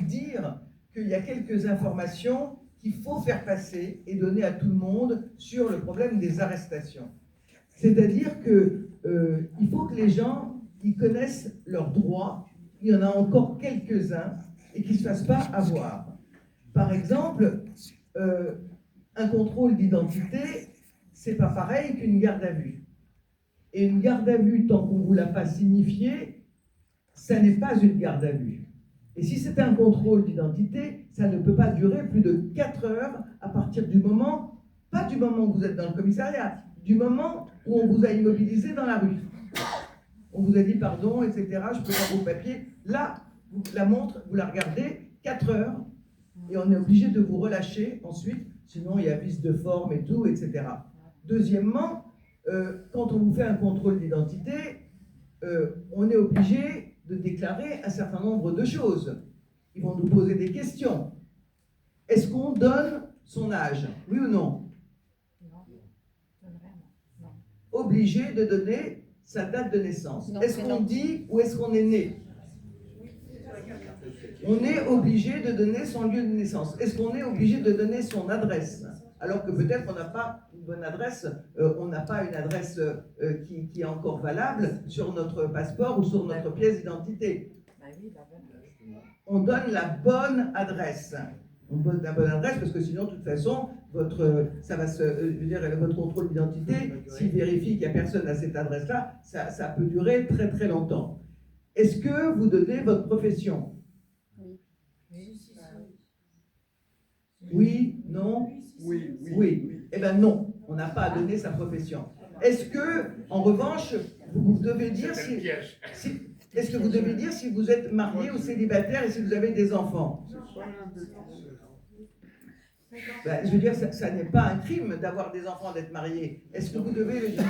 dire qu'il y a quelques informations qu'il faut faire passer et donner à tout le monde sur le problème des arrestations. C'est-à-dire qu'il faut que les gens ils connaissent leurs droits. Il y en a encore quelques-uns et qu'ils ne se fassent pas avoir. Par exemple, un contrôle d'identité, c'est pas pareil qu'une garde à vue. Et une garde à vue, tant qu'on ne vous l'a pas signifiée, ça n'est pas une garde à vue. Et si c'est un contrôle d'identité, ça ne peut pas durer plus de 4 heures à partir du moment, pas du moment où vous êtes dans le commissariat, du moment où on vous a immobilisé dans la rue. On vous a dit pardon, etc., je peux voir vos papiers. Là, la montre, vous la regardez, 4 heures, et on est obligé de vous relâcher ensuite, sinon il y a vice de forme et tout, etc. Deuxièmement, quand on vous fait un contrôle d'identité, on est obligé de déclarer un certain nombre de choses. Ils vont nous poser des questions. Est-ce qu'on donne son âge? Oui ou non? Non. Obligé de donner sa date de naissance. Est-ce qu'on dit où est-ce qu'on est né? On est obligé de donner son lieu de naissance. Est-ce qu'on est obligé de donner son adresse? Alors que peut-être qu'on n'a pas une bonne adresse, on n'a pas une adresse qui est encore valable sur notre passeport ou sur notre pièce d'identité. On donne la bonne adresse. On donne la bonne adresse parce que sinon, de toute façon, votre contrôle d'identité, s'il vérifie qu'il n'y a personne à cette adresse-là, ça peut durer très très longtemps. Est-ce que vous donnez votre profession? Oui, non? Oui. Eh bien non, on n'a pas à donner sa profession. Est-ce que, en revanche, vous devez dire est-ce que vous devez dire si vous êtes marié ou célibataire et si vous avez des enfants? Ben, je veux dire, ça n'est pas un crime d'avoir des enfants, d'être marié. Est-ce que vous devez le dire?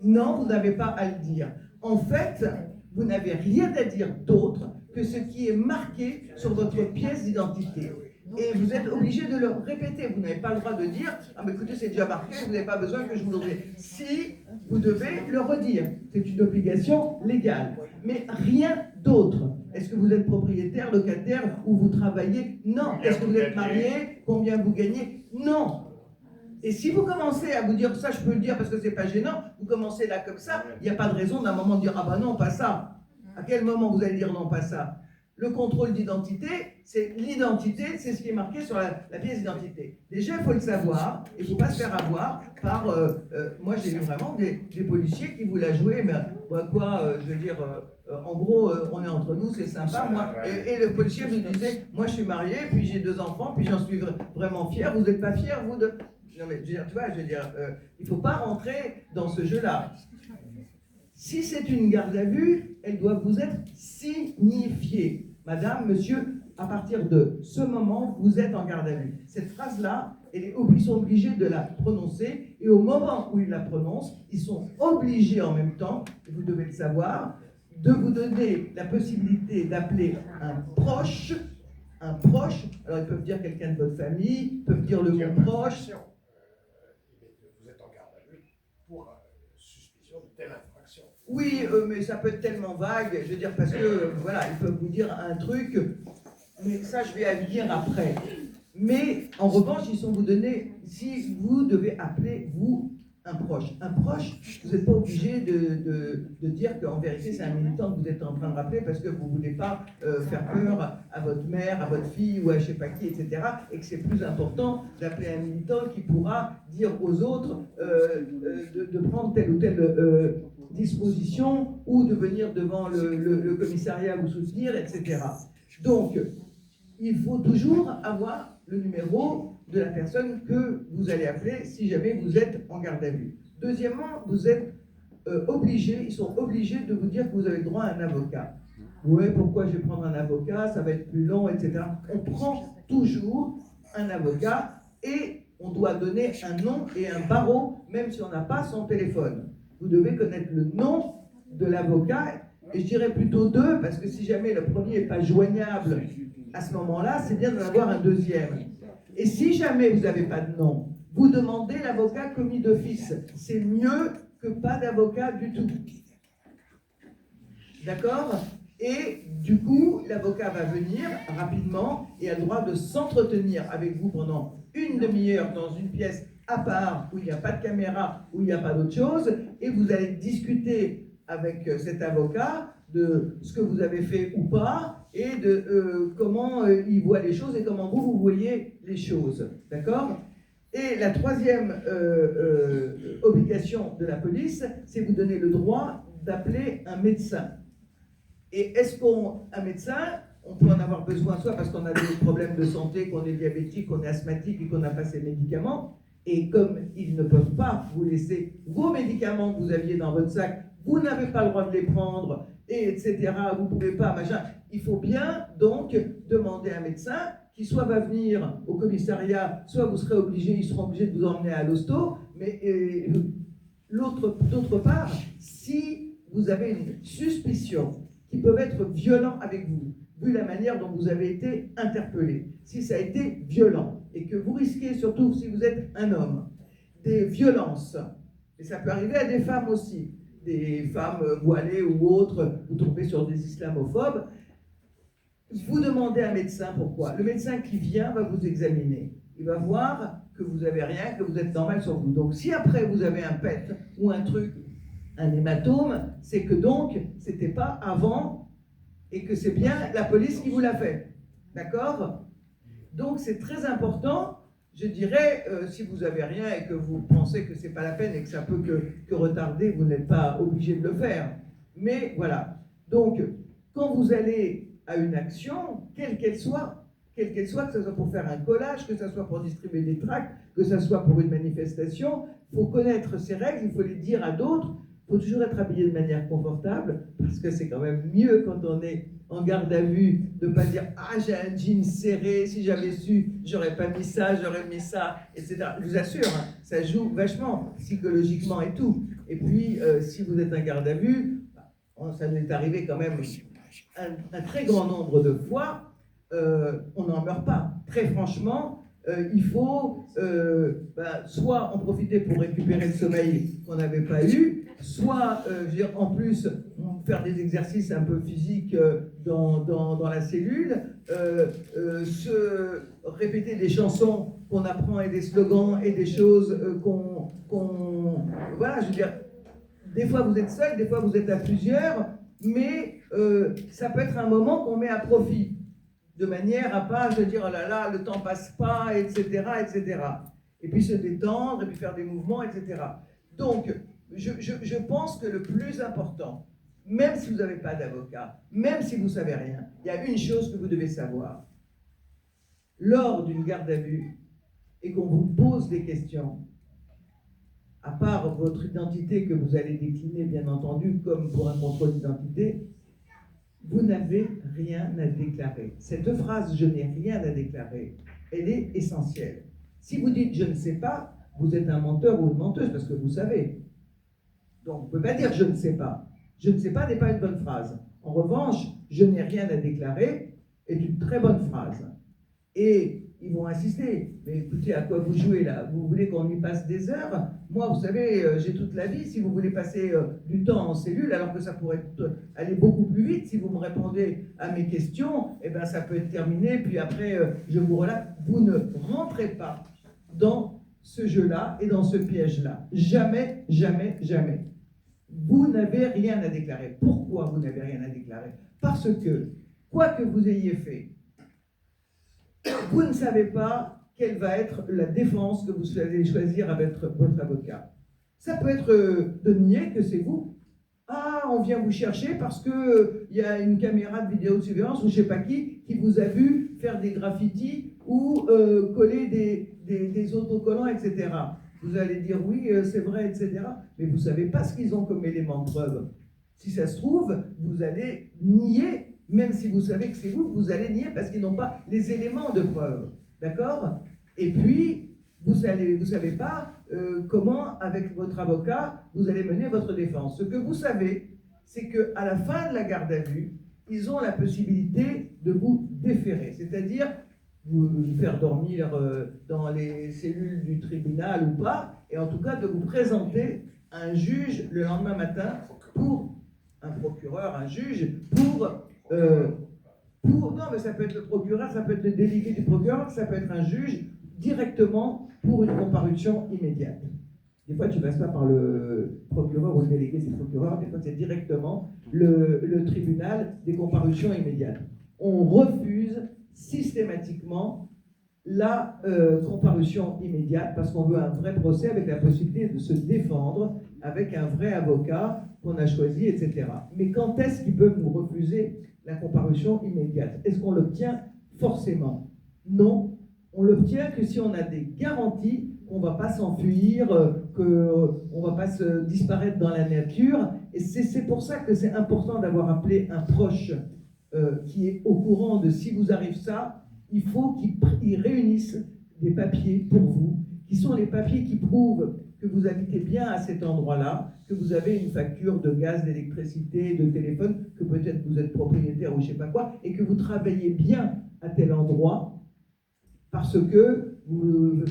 Non, vous n'avez pas à le dire. En fait, vous n'avez rien à dire d'autre que ce qui est marqué sur votre pièce d'identité. Et vous êtes obligé de le répéter. Vous n'avez pas le droit de dire « Ah mais écoutez, c'est déjà marqué, vous n'avez pas besoin que je vous le redise. » Si, vous devez le redire. C'est une obligation légale. Mais rien d'autre. Est-ce que vous êtes propriétaire, locataire, ou vous travaillez? Non. Est-ce que vous êtes marié? Combien vous gagnez? Non. Et si vous commencez à vous dire « Ça, je peux le dire parce que c'est pas gênant », vous commencez là comme ça, il n'y a pas de raison d'un moment de dire « Ah bah non, pas ça ». À quel moment vous allez dire « Non, pas ça ». Le contrôle d'identité, c'est l'identité, c'est ce qui est marqué sur la pièce d'identité. Déjà, il faut le savoir, et il ne faut pas se faire avoir par... moi, j'ai eu vraiment des policiers qui voulaient jouer, mais je veux dire, en gros, on est entre nous, c'est sympa. Moi, et le policier me disait, moi, je suis marié, puis j'ai 2 enfants, puis j'en suis vraiment fier. Vous n'êtes pas fier, vous de... Non, mais tu vois, il ne faut pas rentrer dans ce jeu-là. Si c'est une garde à vue, elle doit vous être signifiée. Madame, monsieur, à partir de ce moment, vous êtes en garde à vue. Cette phrase-là, ils sont obligés de la prononcer, et au moment où ils la prononcent, ils sont obligés en même temps, et vous devez le savoir, de vous donner la possibilité d'appeler un proche, alors ils peuvent dire quelqu'un de votre famille, ils peuvent dire le mot proche. Vous êtes en garde à vue pour suspicion de telle infraction. Oui, mais ça peut être tellement vague, je veux dire, parce que, voilà, ils peuvent vous dire un truc, mais ça, je vais y venir après. Mais, en revanche, ils sont vous donner, si vous devez appeler, vous, un proche, vous n'êtes pas obligé de dire qu'en vérité, c'est un militant que vous êtes en train de rappeler parce que vous ne voulez pas faire peur à votre mère, à votre fille ou à je ne sais pas qui, etc. Et que c'est plus important d'appeler un militant qui pourra dire aux autres de prendre telle ou telle disposition ou de venir devant le commissariat vous soutenir, etc. Donc, il faut toujours avoir le numéro de la personne que vous allez appeler si jamais vous êtes en garde à vue. Deuxièmement, vous êtes ils sont obligés de vous dire que vous avez droit à un avocat. Ouais, pourquoi je vais prendre un avocat, ça va être plus long, etc. On prend toujours un avocat et on doit donner un nom et un barreau, même si on n'a pas son téléphone. Vous devez connaître le nom de l'avocat, et je dirais plutôt 2, parce que si jamais le premier n'est pas joignable à ce moment-là, c'est bien d'en avoir un deuxième. Et si jamais vous n'avez pas de nom, vous demandez l'avocat commis d'office. C'est mieux que pas d'avocat du tout. D'accord? Et du coup, l'avocat va venir rapidement et a le droit de s'entretenir avec vous pendant une demi-heure dans une pièce à part, où il n'y a pas de caméra, où il n'y a pas d'autre chose, et vous allez discuter avec cet avocat de ce que vous avez fait ou pas, et de comment il voit les choses et comment vous voyez les choses. D'accord ? Et la troisième obligation de la police, c'est vous donner le droit d'appeler un médecin. Et est-ce qu'un médecin, on peut en avoir besoin soit parce qu'on a des problèmes de santé, qu'on est diabétique, qu'on est asthmatique et qu'on n'a pas ses médicaments, et comme ils ne peuvent pas vous laisser vos médicaments que vous aviez dans votre sac, vous n'avez pas le droit de les prendre, et etc., vous ne pouvez pas, machin. Il faut bien donc demander à un médecin qui soit va venir au commissariat, soit vous serez obligé, ils seront obligés de vous emmener à l'hosto, mais d'autre part, si vous avez une suspicion qui peut être violent avec vous, vu la manière dont vous avez été interpellé, si ça a été violent, et que vous risquez, surtout si vous êtes un homme, des violences, et ça peut arriver à des femmes aussi, des femmes voilées ou autres, vous tombez sur des islamophobes, vous demandez à un médecin pourquoi. Le médecin qui vient va vous examiner. Il va voir que vous n'avez rien, que vous êtes normal sur vous. Donc si après vous avez un PET ou un truc, un hématome, c'est que donc c'était pas avant et que c'est bien la police qui vous l'a fait. D'accord ? Donc c'est très important, je dirais, si vous n'avez rien et que vous pensez que c'est pas la peine et que ça peut que retarder, vous n'êtes pas obligé de le faire. Mais voilà. Donc quand vous allez à une action, quelle qu'elle soit, que ce soit pour faire un collage, que ce soit pour distribuer des tracts, que ce soit pour une manifestation, il faut connaître ces règles, il faut les dire à d'autres, il faut toujours être habillé de manière confortable, parce que c'est quand même mieux quand on est en garde à vue, de ne pas dire « Ah, j'ai un jean serré, si j'avais su, j'aurais pas mis ça, j'aurais mis ça, etc. » Je vous assure, hein, ça joue vachement, psychologiquement et tout. Et puis, si vous êtes en garde à vue, ça nous est arrivé quand même un très grand nombre de fois, on n'en meurt pas. Très franchement, il faut soit en profiter pour récupérer le sommeil qu'on n'avait pas eu, soit je veux dire, en plus faire des exercices un peu physiques dans la cellule, se répéter des chansons qu'on apprend et des slogans et des choses voilà, je veux dire, des fois vous êtes seul, des fois vous êtes à plusieurs, mais ça peut être un moment qu'on met à profit, de manière à pas se dire oh là là, le temps passe pas, etc., etc. Et puis se détendre, et puis faire des mouvements, etc. Donc, je pense que le plus important, même si vous n'avez pas d'avocat, même si vous ne savez rien, il y a une chose que vous devez savoir. Lors d'une garde à vue, et qu'on vous pose des questions, à part votre identité que vous allez décliner, bien entendu, comme pour un contrôle d'identité, vous n'avez rien à déclarer. Cette phrase « je n'ai rien à déclarer », elle est essentielle. Si vous dites « je ne sais pas », vous êtes un menteur ou une menteuse parce que vous savez. Donc, vous ne pouvez pas dire « je ne sais pas ». « Je ne sais pas » n'est pas une bonne phrase. En revanche, « je n'ai rien à déclarer » est une très bonne phrase. Et ils vont insister. Mais écoutez, à quoi vous jouez là? Vous voulez qu'on y passe des heures? Moi, vous savez, j'ai toute la vie. Si vous voulez passer du temps en cellule, alors que ça pourrait aller beaucoup plus vite, si vous me répondez à mes questions, eh ben, ça peut être terminé. Puis après, je vous relate. Vous ne rentrez pas dans ce jeu-là et dans ce piège-là. Jamais, jamais, jamais. Vous n'avez rien à déclarer. Pourquoi vous n'avez rien à déclarer? Parce que, quoi que vous ayez fait, vous ne savez pas quelle va être la défense que vous allez choisir avec votre avocat. Ça peut être de nier que c'est vous. Ah, on vient vous chercher parce qu'il y a une caméra de vidéosurveillance ou je ne sais pas qui vous a vu faire des graffitis ou coller des autocollants, etc. Vous allez dire oui, c'est vrai, etc. Mais vous ne savez pas ce qu'ils ont comme élément de preuve. Si ça se trouve, vous allez nier. Même si vous savez que c'est vous, vous allez nier parce qu'ils n'ont pas les éléments de preuve. D'accord? Et puis, vous ne savez pas comment, avec votre avocat, vous allez mener votre défense. Ce que vous savez, c'est qu'à la fin de la garde à vue, ils ont la possibilité de vous déférer. C'est-à-dire, vous faire dormir dans les cellules du tribunal ou pas, et en tout cas de vous présenter à un juge le lendemain matin pour un procureur, un juge, non, mais ça peut être le procureur, ça peut être le délégué du procureur, ça peut être un juge directement pour une comparution immédiate. Des fois, tu ne passes pas par le procureur ou le délégué du procureur, des fois, c'est directement le tribunal des comparutions immédiates. On refuse systématiquement la comparution immédiate parce qu'on veut un vrai procès avec la possibilité de se défendre avec un vrai avocat qu'on a choisi, etc. Mais quand est-ce qu'ils peuvent nous refuser la comparution immédiate? Est-ce qu'on l'obtient forcément? Non, on l'obtient que si on a des garanties qu'on ne va pas s'enfuir, qu'on ne va pas se disparaître dans la nature. Et c'est pour ça que c'est important d'avoir appelé un proche qui est au courant de si vous arrive ça. Il faut qu'ils réunissent des papiers pour vous, qui sont les papiers qui prouvent que vous habitez bien à cet endroit-là, que vous avez une facture de gaz, d'électricité, de téléphone, que peut-être vous êtes propriétaire ou je ne sais pas quoi, et que vous travaillez bien à tel endroit, parce que vous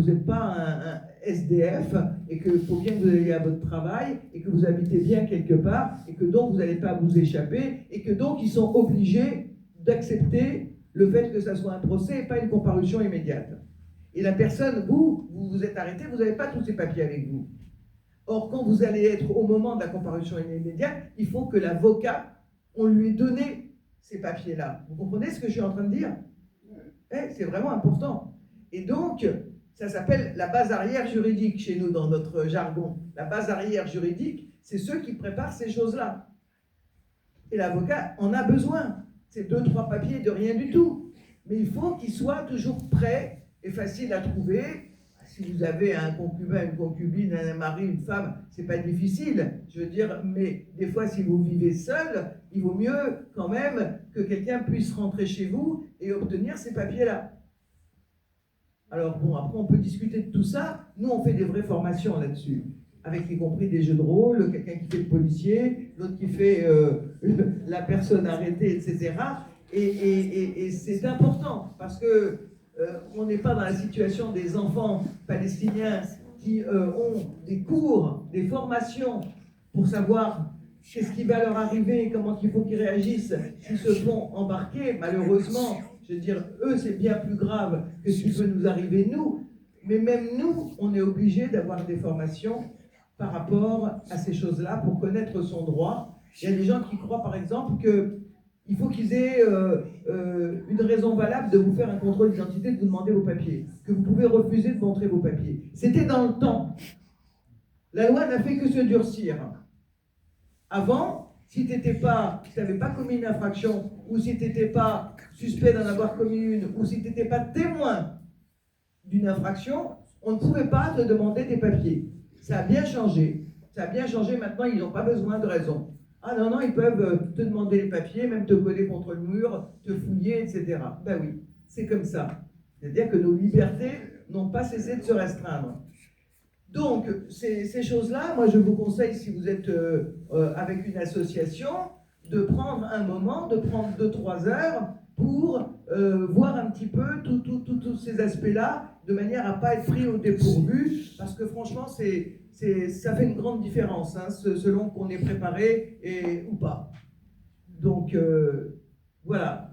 n'êtes pas un SDF, et qu'il faut bien que vous ayez à votre travail, et que vous habitez bien quelque part, et que donc vous n'allez pas vous échapper, et que donc ils sont obligés d'accepter le fait que ça soit un procès et pas une comparution immédiate. Et la personne, vous êtes arrêté, vous n'avez pas tous ces papiers avec vous. Or, quand vous allez être au moment de la comparution immédiate, il faut que l'avocat, on lui ait donné ces papiers-là. Vous comprenez ce que je suis en train de dire? C'est vraiment important. Et donc, ça s'appelle la base arrière juridique chez nous, dans notre jargon. La base arrière juridique, c'est ceux qui préparent ces choses-là. Et l'avocat en a besoin. C'est 2-3 papiers de rien du tout. Mais il faut qu'il soit toujours prêt et facile à trouver. Si vous avez un concubin, une concubine, un mari, une femme, c'est pas difficile. Je veux dire, mais des fois, si vous vivez seul, il vaut mieux quand même que quelqu'un puisse rentrer chez vous et obtenir ces papiers-là. Alors bon, après, on peut discuter de tout ça. Nous, on fait des vraies formations là-dessus, avec y compris des jeux de rôle, quelqu'un qui fait le policier, l'autre qui fait la personne arrêtée, etc. Et c'est important, parce que on n'est pas dans la situation des enfants palestiniens qui ont des cours, des formations pour savoir qu'est-ce qui va leur arriver, comment il faut qu'ils réagissent s'ils se font embarquer. Malheureusement, je veux dire, eux, c'est bien plus grave que ce qui peut nous arriver, nous. Mais même nous, on est obligés d'avoir des formations par rapport à ces choses-là pour connaître son droit. Il y a des gens qui croient, par exemple, qu'il faut qu'ils aient une raison valable de vous faire un contrôle d'identité, de vous demander vos papiers, que vous pouvez refuser de montrer vos papiers. C'était dans le temps. La loi n'a fait que se durcir. Avant, si tu n'avais pas commis une infraction, ou si tu n'étais pas suspect d'en avoir commis une, ou si tu n'étais pas témoin d'une infraction, on ne pouvait pas te demander tes papiers. Ça a bien changé. Ça a bien changé. Maintenant, ils n'ont pas besoin de raison. Ah non, ils peuvent te demander les papiers, même te coller contre le mur, te fouiller, etc. Ben oui, c'est comme ça. C'est-à-dire que nos libertés n'ont pas cessé de se restreindre. Donc, ces choses-là, moi je vous conseille, si vous êtes avec une association, de prendre un moment, de prendre 2-3 heures pour voir un petit peu tous ces aspects-là, de manière à ne pas être pris au dépourvu, parce que franchement, ça fait une grande différence, hein, selon qu'on est préparé ou pas. Donc, voilà.